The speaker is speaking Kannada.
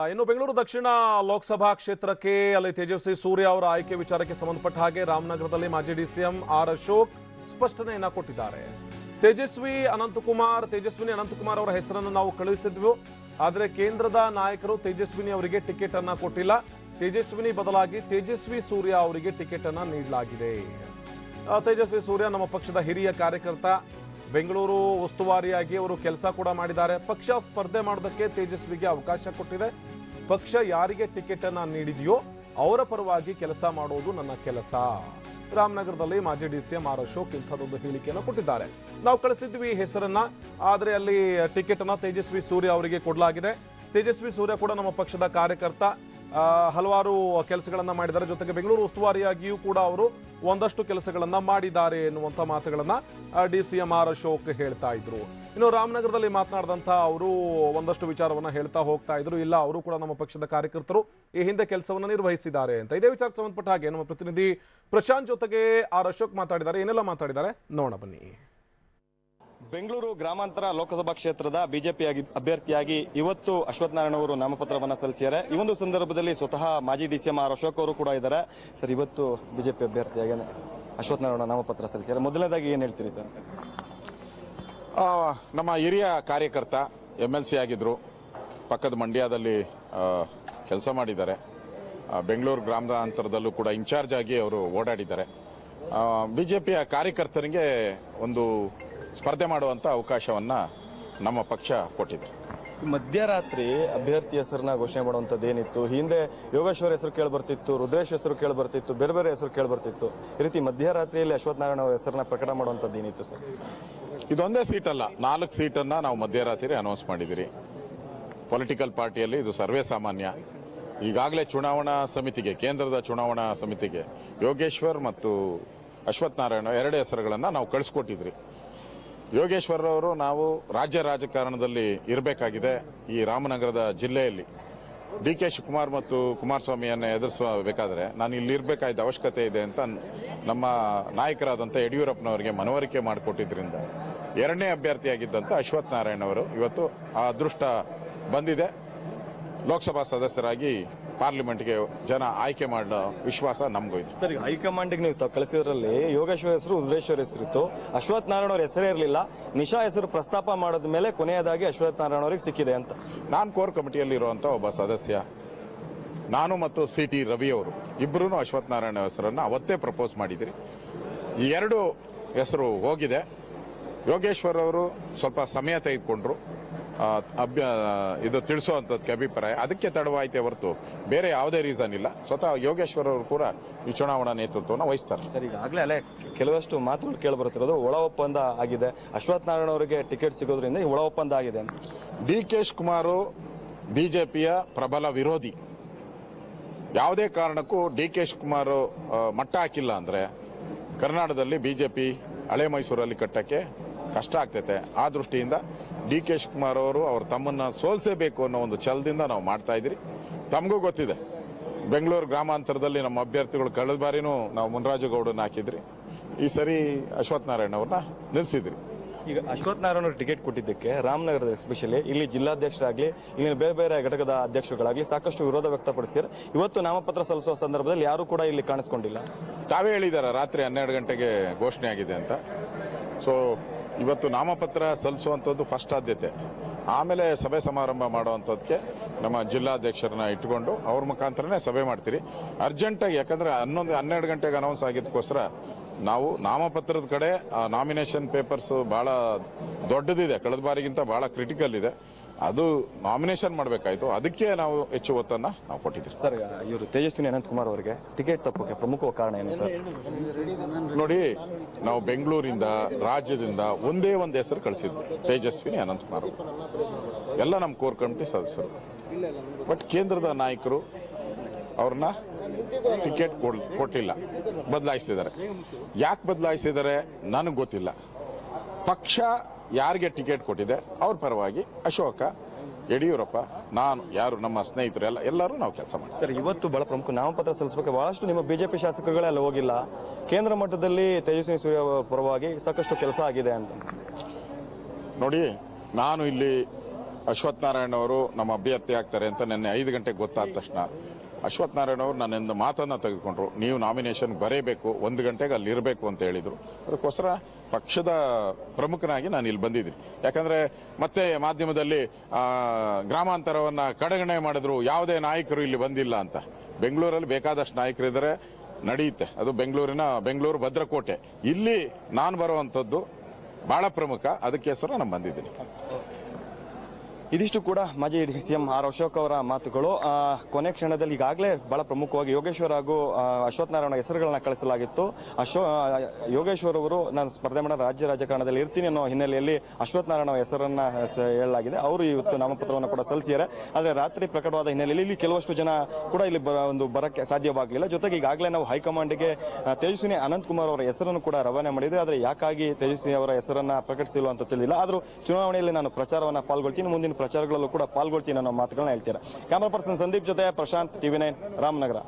ಇನ್ನು ಬೆಂಗಳೂರು ದಕ್ಷಿಣ ಲೋಕಸಭಾ ಕ್ಷೇತ್ರಕ್ಕೆ ಅಲ್ಲಿ ತೇಜಸ್ವಿ ಸೂರ್ಯ ಅವರ ಆಯ್ಕೆ ವಿಚಾರಕ್ಕೆ ಸಂಬಂಧಪಟ್ಟ ಹಾಗೆ ರಾಮನಗರದಲ್ಲಿ ಮಾಜಿ ಡಿಸಿಎಂ ಆರ್ ಅಶೋಕ್ ಸ್ಪಷ್ಟನೆಯನ್ನ ಕೊಟ್ಟಿದ್ದಾರೆ. ತೇಜಸ್ವಿನಿ ಅನಂತಕುಮಾರ್ ಅವರ ಹೆಸರನ್ನು ನಾವು ಕಳುಹಿಸಿದ್ವು, ಆದರೆ ಕೇಂದ್ರದ ನಾಯಕರು ತೇಜಸ್ವಿನಿ ಅವರಿಗೆ ಟಿಕೆಟ್ ಅನ್ನ ಕೊಟ್ಟಿಲ್ಲ. ತೇಜಸ್ವಿನಿ ಬದಲಾಗಿ ತೇಜಸ್ವಿ ಸೂರ್ಯ ಅವರಿಗೆ ಟಿಕೆಟ್ ಅನ್ನ ನೀಡಲಾಗಿದೆ. ತೇಜಸ್ವಿ ಸೂರ್ಯ ನಮ್ಮ ಪಕ್ಷದ ಹಿರಿಯ ಕಾರ್ಯಕರ್ತ, ಬೆಂಗಳೂರು ಉಸ್ತುವಾರಿಯಾಗಿ ಅವರು ಕೆಲಸ ಕೂಡ ಮಾಡಿದ್ದಾರೆ. ಪಕ್ಷ ಸ್ಪರ್ಧೆ ಮಾಡೋದಕ್ಕೆ ತೇಜಸ್ವಿಗೆ ಅವಕಾಶ ಕೊಟ್ಟಿದೆ. ಪಕ್ಷ ಯಾರಿಗೆ ಟಿಕೆಟ್ ಅನ್ನ ನೀಡಿದೆಯೋ ಅವರ ಪರವಾಗಿ ಕೆಲಸ ಮಾಡೋದು ನನ್ನ ಕೆಲಸ. ರಾಮನಗರದಲ್ಲಿ ಮಾಜಿ ಡಿಸಿಎಂ ಆರ್ ಅಶೋಕ್ ಇಂಥದ್ದೊಂದು ಹೇಳಿಕೆಯನ್ನು ಕೊಟ್ಟಿದ್ದಾರೆ. ನಾವು ಕಳಿಸಿದ್ವಿ ಹೆಸರನ್ನ, ಆದರೆ ಅಲ್ಲಿ ಟಿಕೆಟ್ ಅನ್ನ ತೇಜಸ್ವಿ ಸೂರ್ಯ ಅವರಿಗೆ ಕೊಡಲಾಗಿದೆ. ತೇಜಸ್ವಿ ಸೂರ್ಯ ಕೂಡ ನಮ್ಮ ಪಕ್ಷದ ಕಾರ್ಯಕರ್ತ, ಹಲವಾರು ಕೆಲಸಗಳನ್ನ ಮಾಡಿದ್ದಾರೆ. ಜೊತೆಗೆ ಬೆಂಗಳೂರು ಉಸ್ತುವಾರಿಯಾಗಿಯೂ ಕೂಡ ಅವರು ಒಂದಷ್ಟು ಕೆಲಸಗಳನ್ನ ಮಾಡಿದ್ದಾರೆ ಎನ್ನುವಂತ ಮಾತುಗಳನ್ನ ಡಿಸಿಎಂ ಆರ್ ಅಶೋಕ್ ಹೇಳ್ತಾ ಇದ್ರು. ಇನ್ನು ರಾಮನಗರದಲ್ಲಿ ಮಾತನಾಡಿದಂತ ಅವರು ಒಂದಷ್ಟು ವಿಚಾರವನ್ನ ಹೇಳ್ತಾ ಹೋಗ್ತಾ ಇದ್ರು. ಇಲ್ಲ, ಅವರು ಕೂಡ ನಮ್ಮ ಪಕ್ಷದ ಕಾರ್ಯಕರ್ತರು, ಈ ಹಿಂದೆ ಕೆಲಸವನ್ನ ನಿರ್ವಹಿಸಿದ್ದಾರೆ ಅಂತ. ಇದೇ ವಿಚಾರಕ್ಕೆ ಸಂಬಂಧಪಟ್ಟ ಹಾಗೆ ನಮ್ಮ ಪ್ರತಿನಿಧಿ ಪ್ರಶಾಂತ್ ಜೊತೆಗೆ ಆರ್ ಅಶೋಕ್ ಮಾತಾಡಿದ್ದಾರೆ. ಏನೆಲ್ಲ ಮಾತಾಡಿದ್ದಾರೆ ನೋಡೋಣ ಬನ್ನಿ. ಬೆಂಗಳೂರು ಗ್ರಾಮಾಂತರ ಲೋಕಸಭಾ ಕ್ಷೇತ್ರದ ಬಿಜೆಪಿ ಅಭ್ಯರ್ಥಿಯಾಗಿ ಇವತ್ತು ಅಶ್ವಥ್ ನಾರಾಯಣ ಅವರು ನಾಮಪತ್ರವನ್ನು ಸಲ್ಲಿಸಿದ್ದಾರೆ. ಈ ಒಂದು ಸಂದರ್ಭದಲ್ಲಿ ಸ್ವತಃ ಮಾಜಿ ಡಿಸಿಎಂ ಆರ್ ಅಶೋಕ್ ಅವರು ಕೂಡ ಇದ್ದಾರೆ. ಸರ್, ಇವತ್ತು ಬಿಜೆಪಿ ಅಭ್ಯರ್ಥಿಯಾಗಿ ಅಶ್ವಥ್ ನಾರಾಯಣ ನಾಮಪತ್ರ ಸಲ್ಲಿಸಿದ್ದಾರೆ. ಮೊದಲನೇದಾಗಿ ಏನ್ ಹೇಳ್ತೀರಿ ಸರ್? ನಮ್ಮ ಹಿರಿಯ ಕಾರ್ಯಕರ್ತ, MLC ಆಗಿದ್ರು, ಪಕ್ಕದ ಮಂಡ್ಯದಲ್ಲಿ ಕೆಲಸ ಮಾಡಿದ್ದಾರೆ. ಬೆಂಗಳೂರು ಗ್ರಾಮಾಂತರದಲ್ಲೂ ಕೂಡ ಇನ್ಚಾರ್ಜ್ ಆಗಿ ಅವರು ಓಡಾಡಿದ್ದಾರೆ. ಬಿಜೆಪಿಯ ಕಾರ್ಯಕರ್ತರಿಗೆ ಒಂದು ಸ್ಪರ್ಧೆ ಮಾಡುವಂತ ಅವಕಾಶವನ್ನ ನಮ್ಮ ಪಕ್ಷ ಕೊಟ್ಟಿದೆ. ಮಧ್ಯರಾತ್ರಿ ಅಭ್ಯರ್ಥಿ ಹೆಸರನ್ನ ಘೋಷಣೆ ಮಾಡುವಂತದ್ದು ಏನಿತ್ತು? ಹಿಂದೆ ಯೋಗೇಶ್ವರ್ ಹೆಸರು ಕೇಳಿ ಬರ್ತಿತ್ತು, ರುದ್ರೇಶ್ ಹೆಸರು ಕೇಳಿ ಬರ್ತಿತ್ತು, ಬೇರೆ ಬೇರೆ ಹೆಸರು ಕೇಳಿ ಬರ್ತಿತ್ತು. ಈ ರೀತಿ ಮಧ್ಯರಾತ್ರಿಯಲ್ಲಿ ಅಶ್ವಥ್ ನಾರಾಯಣ ಅವರ ಹೆಸರನ್ನ ಪ್ರಕಟ ಮಾಡುವಂತದ್ದು ಏನಿತ್ತು ಸರ್? ಇದೊಂದೇ ಸೀಟ್ ಅಲ್ಲ, 4 ಸೀಟನ್ನ ನಾವು ಮಧ್ಯರಾತ್ರಿ ಅನೌನ್ಸ್ ಮಾಡಿದಿರಿ. ಪೊಲಿಟಿಕಲ್ ಪಾರ್ಟಿಯಲ್ಲಿ ಇದು ಸರ್ವೇ ಸಾಮಾನ್ಯ. ಈಗಾಗಲೇ ಚುನಾವಣಾ ಸಮಿತಿಗೆ, ಕೇಂದ್ರದ ಚುನಾವಣಾ ಸಮಿತಿಗೆ ಯೋಗೇಶ್ವರ್ ಮತ್ತು ಅಶ್ವಥ್ ನಾರಾಯಣ 2 ಹೆಸರುಗಳನ್ನ ನಾವು ಕಳಿಸ್ಕೊಟ್ಟಿದ್ರಿ. ಯೋಗೇಶ್ವರ್ ಅವರು ನಾವು ರಾಜ್ಯ ರಾಜಕಾರಣದಲ್ಲಿ ಇರಬೇಕಾಗಿದೆ. ಈ ರಾಮನಗರದ ಜಿಲ್ಲೆಯಲ್ಲಿ DK ಶಿವಕುಮಾರ್ ಮತ್ತು ಕುಮಾರಸ್ವಾಮಿಯನ್ನು ಎದುರಿಸಬೇಕಾದ್ರೆ ನಾನು ಇಲ್ಲಿ ಇರಬೇಕಾದ ಅವಶ್ಯಕತೆ ಇದೆ ಅಂತ ನಮ್ಮ ನಾಯಕರಾದಂಥ ಯಡಿಯೂರಪ್ಪನವರಿಗೆ ಮನವರಿಕೆ ಮಾಡಿಕೊಟ್ಟಿದ್ರಿಂದ 2ನೇ ಅಭ್ಯರ್ಥಿಯಾಗಿದ್ದಂಥ ಅಶ್ವಥ್ ನಾರಾಯಣ ಅವರು ಇವತ್ತು ಆ ಅದೃಷ್ಟ ಬಂದಿದೆ. ಲೋಕಸಭಾ ಸದಸ್ಯರಾಗಿ ಪಾರ್ಲಿಮೆಂಟ್ಗೆ ಜನ ಆಯ್ಕೆ ಮಾಡೋ ವಿಶ್ವಾಸ ನಮಗೂ ಇದೆ. ಸರ್, ಹೈಕಮಾಂಡ್ಗೆ ನೀವು ಕಳಿಸಿದ್ರಲ್ಲಿ ಯೋಗೇಶ್ವರ ಹೆಸರು, ರುದ್ರೇಶ್ವರ್ ಹೆಸರು ಇತ್ತು, ಅಶ್ವಥ್ ನಾರಾಯಣ ಅವ್ರ ಹೆಸರೇ ಇರಲಿಲ್ಲ. ನಿಶಾ ಹೆಸರು ಪ್ರಸ್ತಾಪ ಮಾಡಿದ ಮೇಲೆ ಕೊನೆಯದಾಗಿ ಅಶ್ವಥ್ ನಾರಾಯಣ ಅವರಿಗೆ ಸಿಕ್ಕಿದೆ ಅಂತ. ನಾನು ಕೋರ್ ಕಮಿಟಿಯಲ್ಲಿ ಇರುವಂತ ಒಬ್ಬ ಸದಸ್ಯ, ನಾನು ಮತ್ತು CT ರವಿ ಅವರು ಇಬ್ಬರೂ ಅಶ್ವಥ್ ನಾರಾಯಣ ಹೆಸರನ್ನು ಅವತ್ತೇ ಪ್ರಪೋಸ್ ಮಾಡಿದಿರಿ. ಈ 2 ಹೆಸರು ಹೋಗಿದೆ. ಯೋಗೇಶ್ವರ್ ಅವರು ಸ್ವಲ್ಪ ಸಮಯ ತೆಗೆದುಕೊಂಡ್ರು ಇದು ತಿಳಿಸುವಂಥದ್ದಕ್ಕೆ ಅಭಿಪ್ರಾಯ, ಅದಕ್ಕೆ ತಡವಾಯಿತೇ ಹೊರತು ಬೇರೆ ಯಾವುದೇ ರೀಸನ್ ಇಲ್ಲ. ಸ್ವತಃ ಯೋಗೇಶ್ವರ್ ಅವರು ಕೂಡ ಈ ಚುನಾವಣಾ ನೇತೃತ್ವವನ್ನು ವಹಿಸ್ತಾರೆ. ಸರ್, ಈಗಾಗಲೇ ಅಲ್ಲೇ ಕೆಲವಷ್ಟು ಮಾತುಗಳು ಕೇಳಿ ಬರುತ್ತಿರೋದು ಒಳ ಒಪ್ಪಂದ ಆಗಿದೆ, ಅಶ್ವಥ್ ನಾರಾಯಣ ಅವರಿಗೆ ಟಿಕೆಟ್ ಸಿಗೋದ್ರಿಂದ ಒಳ ಒಪ್ಪಂದ ಆಗಿದೆ. DK ಶಿವಕುಮಾರ್ ಬಿಜೆಪಿಯ ಪ್ರಬಲ ವಿರೋಧಿ. ಯಾವುದೇ ಕಾರಣಕ್ಕೂ DK ಶಿವಕುಮಾರ್ ಮಟ್ಟ ಹಾಕಿಲ್ಲ ಅಂದ್ರೆ ಕರ್ನಾಟಕದಲ್ಲಿ ಬಿಜೆಪಿ ಹಳೆ ಮೈಸೂರಲ್ಲಿ ಕಟ್ಟಕ್ಕೆ ಕಷ್ಟ ಆಗ್ತೈತೆ. ಆ ದೃಷ್ಟಿಯಿಂದ DK ಶಿವಕುಮಾರ್ ಅವರು ಅವ್ರ ತಮ್ಮನ್ನ ಸೋಲ್ಸೇಬೇಕು ಅನ್ನೋ ಒಂದು ಛಲದಿಂದ ನಾವು ಮಾಡ್ತಾ ಇದ್ರಿ. ತಮಗೂ ಗೊತ್ತಿದೆ, ಬೆಂಗಳೂರು ಗ್ರಾಮಾಂತರದಲ್ಲಿ ನಮ್ಮ ಅಭ್ಯರ್ಥಿಗಳು ಕಳೆದ ಬಾರಿನೂ ನಾವು ಮುನ್ರಾಜುಗೌಡನ ಹಾಕಿದ್ರಿ. ಈ ಸರಿ ಅಶ್ವಥ್ ನಾರಾಯಣ ಅವ್ರನ್ನ ನಿಲ್ಲಿಸಿದ್ರಿ. ಈಗ ಅಶ್ವಥ್ ನಾರಾಯಣ ಅವರು ಟಿಕೆಟ್ ಕೊಟ್ಟಿದ್ದಕ್ಕೆ ರಾಮನಗರದ ಎಸ್ಪೆಷಲಿ ಇಲ್ಲಿ ಜಿಲ್ಲಾಧ್ಯಕ್ಷರಾಗ್ಲಿ, ಇಲ್ಲಿನ ಬೇರೆ ಬೇರೆ ಘಟಕದ ಅಧ್ಯಕ್ಷರುಗಳಾಗ್ಲಿ ಸಾಕಷ್ಟು ವಿರೋಧ ವ್ಯಕ್ತಪಡಿಸ್ತಾರೆ. ಇವತ್ತು ನಾಮಪತ್ರ ಸಲ್ಲಿಸುವ ಸಂದರ್ಭದಲ್ಲಿ ಯಾರು ಕೂಡ ಇಲ್ಲಿ ಕಾಣಿಸ್ಕೊಂಡಿಲ್ಲ. ತಾವೇ ಹೇಳಿದ್ದಾರೆ ರಾತ್ರಿ 12 ಗಂಟೆಗೆ ಘೋಷಣೆ ಆಗಿದೆ ಅಂತ. ಸೊ ಇವತ್ತು ನಾಮಪತ್ರ ಸಲ್ಲಿಸುವಂಥದ್ದು ಫಸ್ಟ್ ಆದ್ಯತೆ. ಆಮೇಲೆ ಸಭೆ ಸಮಾರಂಭ ಮಾಡುವಂಥದ್ದಕ್ಕೆ ನಮ್ಮ ಜಿಲ್ಲಾಧ್ಯಕ್ಷರನ್ನ ಇಟ್ಕೊಂಡು ಅವ್ರ ಮುಖಾಂತರನೇ ಸಭೆ ಮಾಡ್ತೀರಿ ಅರ್ಜೆಂಟಾಗಿ. ಯಾಕಂದ್ರೆ 12 ಗಂಟೆಗೆ ಅನೌನ್ಸ್ ಆಗಿದ್ದಕ್ಕೋಸ್ಕರ ನಾವು ನಾಮಪತ್ರದ ಕಡೆ ನಾಮಿನೇಷನ್ ಪೇಪರ್ಸ್ ಬಹಳ ದೊಡ್ಡದಿದೆ, ಕಳೆದ ಬಾರಿಗಿಂತ ಬಹಳ ಕ್ರಿಟಿಕಲ್ ಇದೆ. ಅದು ನಾಮಿನೇಷನ್ ಮಾಡಬೇಕಾಯ್ತು, ಅದಕ್ಕೆ ನಾವು ಹೆಚ್ಚು ಒತ್ತನ್ನ ನಾವು ಕೊಟ್ಟಿದ್ದೀವಿ. ಸರ್, ಇವರು ತೇಜಸ್ವಿನಿ ಅನಂತಕುಮಾರ್ ಅವರಿಗೆ ಟಿಕೆಟ್ ತಪ್ಪಕ್ಕೆ ಪ್ರಮುಖ ಕಾರಣ ಏನು ಸರ್? ನೋಡಿ, ನಾವು ಬೆಂಗಳೂರಿಂದ ರಾಜ್ಯದಿಂದ ಒಂದೇ ಒಂದು ಹೆಸರು ಕಳಿಸಿದ್ವಿ, ತೇಜಸ್ವಿನಿ ಅನಂತಕುಮಾರ್. ಎಲ್ಲ ನಮ್ಮ ಕೋರ್ ಕಮಿಟಿ ಸದಸ್ಯರು. ಬಟ್ ಕೇಂದ್ರದ ನಾಯಕರು ಅವ್ರನ್ನ ಟಿಕೆಟ್ ಕೊಟ್ಟಿಲ್ಲ, ಬದಲಾಯಿಸಿದ್ದಾರೆ. ಯಾಕೆ ಬದಲಾಯಿಸಿದ್ದಾರೆ ನನಗೆ ಗೊತ್ತಿಲ್ಲ. ಪಕ್ಷ ಯಾರಿಗೆ ಟಿಕೆಟ್ ಕೊಟ್ಟಿದೆ ಅವ್ರ ಪರವಾಗಿ ಅಶೋಕ, ಯಡಿಯೂರಪ್ಪ, ನಾನು, ಯಾರು ನಮ್ಮ ಸ್ನೇಹಿತರು ಎಲ್ಲರೂ ನಾವು ಕೆಲಸ ಮಾಡ್ತೀವಿ. ಸರ್, ಇವತ್ತು ಬಹಳ ಪ್ರಮುಖ ನಾಮಪತ್ರ ಸಲ್ಲಿಸಬೇಕು. ಬಹಳಷ್ಟು ನಿಮ್ಮ ಬಿಜೆಪಿ ಶಾಸಕರುಗಳೇ ಅಲ್ಲಿ ಹೋಗಿಲ್ಲ. ಕೇಂದ್ರ ಮಟ್ಟದಲ್ಲಿ ತೇಜಸ್ವಿ ಸೂರ್ಯ ಪರವಾಗಿ ಸಾಕಷ್ಟು ಕೆಲಸ ಆಗಿದೆ ಅಂತ. ನೋಡಿ, ನಾನು ಇಲ್ಲಿ ಅಶ್ವಥ್ ನಾರಾಯಣ ಅವರು ನಮ್ಮ ಅಭ್ಯರ್ಥಿ ಆಗ್ತಾರೆ ಅಂತ ನಿನ್ನೆ 5 ಗಂಟೆಗೆ ಗೊತ್ತಾದ ತಕ್ಷಣ ಅಶ್ವಥ್ ನಾರಾಯಣ ಅವರು ನನ್ನಿಂದ ಮಾತನ್ನು ತೆಗೆದುಕೊಂಡ್ರು. ನೀವು ನಾಮಿನೇಷನ್ ಬರೀಬೇಕು, 1 ಗಂಟೆಗೆ ಅಲ್ಲಿ ಇರಬೇಕು ಅಂತ ಹೇಳಿದರು. ಅದಕ್ಕೋಸ್ಕರ ಪಕ್ಷದ ಪ್ರಮುಖನಾಗಿ ನಾನು ಇಲ್ಲಿ ಬಂದಿದ್ದೀನಿ. ಯಾಕಂದರೆ ಮತ್ತೆ ಮಾಧ್ಯಮದಲ್ಲಿ ಗ್ರಾಮಾಂತರವನ್ನು ಕಡೆಗಣನೆ ಮಾಡಿದ್ರು, ಯಾವುದೇ ನಾಯಕರು ಇಲ್ಲಿ ಬಂದಿಲ್ಲ ಅಂತ. ಬೆಂಗಳೂರಲ್ಲಿ ಬೇಕಾದಷ್ಟು ನಾಯಕರಿದ್ದಾರೆ, ನಡೆಯುತ್ತೆ. ಅದು ಬೆಂಗಳೂರು ಭದ್ರಕೋಟೆ. ಇಲ್ಲಿ ನಾನು ಬರುವಂಥದ್ದು ಬಹಳ ಪ್ರಮುಖ. ಅದಕ್ಕೆ ಹೆಸರು ನಾನು ಬಂದಿದ್ದೀನಿ. ಇದಿಷ್ಟು ಕೂಡ ಮಾಜಿ ಸಿಎಂ ಆರ್ ಅಶೋಕ್ ಅವರ ಮಾತುಗಳು. ಕೊನೆ ಕ್ಷಣದಲ್ಲಿ ಈಗಾಗಲೇ ಬಹಳ ಪ್ರಮುಖವಾಗಿ ಯೋಗೇಶ್ವರ್ ಹಾಗೂ ಅಶ್ವಥ್ ನಾರಾಯಣ ಹೆಸರುಗಳನ್ನ ಕಳಿಸಲಾಗಿತ್ತು. ಯೋಗೇಶ್ವರ್ ಅವರು ನಾನು ಸ್ಪರ್ಧೆ ಮಾಡೋ ರಾಜ್ಯ ರಾಜಕಾರಣದಲ್ಲಿ ಇರ್ತೀನಿ ಅನ್ನೋ ಹಿನ್ನೆಲೆಯಲ್ಲಿ ಅಶ್ವಥ್ ನಾರಾಯಣ ಹೆಸರನ್ನ ಹೇಳಲಾಗಿದೆ. ಅವರು ಇವತ್ತು ನಾಮಪತ್ರವನ್ನು ಕೂಡ ಸಲ್ಲಿಸಿದ್ದಾರೆ. ಆದರೆ ರಾತ್ರಿ ಪ್ರಕಟವಾದ ಹಿನ್ನೆಲೆಯಲ್ಲಿ ಇಲ್ಲಿ ಕೆಲವಷ್ಟು ಜನ ಕೂಡ ಇಲ್ಲಿ ಬರಕ್ಕೆ ಸಾಧ್ಯವಾಗಲಿಲ್ಲ. ಜೊತೆಗೆ ಈಗಾಗಲೇ ನಾವು ಹೈಕಮಾಂಡ್ಗೆ ತೇಜಸ್ವಿನಿ ಅನಂತಕುಮಾರ್ ಅವರ ಹೆಸರನ್ನು ಕೂಡ ರವಾನೆ ಮಾಡಿದ್ವಿ. ಆದರೆ ಯಾಕಾಗಿ ತೇಜಸ್ವಿನಿ ಅವರ ಹೆಸರನ್ನ ಪ್ರಕಟಿಸಿಲ್ಲ ಅಂತ ತಿಳಿದಿಲ್ಲ. ಆದರೂ ಚುನಾವಣೆಯಲ್ಲಿ ನಾನು ಪ್ರಚಾರವನ್ನು ಪಾಲ್ಗೊಳ್ತೀನಿ, ಮುಂದಿನ ಪ್ರಚಾರಗಳಲ್ಲೂ ಕೂಡ ಪಾಲ್ಗೊಳ್ತೀನಿ ಅನ್ನೋ ಮಾತುಗಳನ್ನ ಹೇಳ್ತಾರೆ. ಕ್ಯಾಮರಾ ಪರ್ಸನ್ ಸಂದೀಪ್ ಜೊತೆ ಪ್ರಶಾಂತ್, TV9 ರಾಮನಗರ.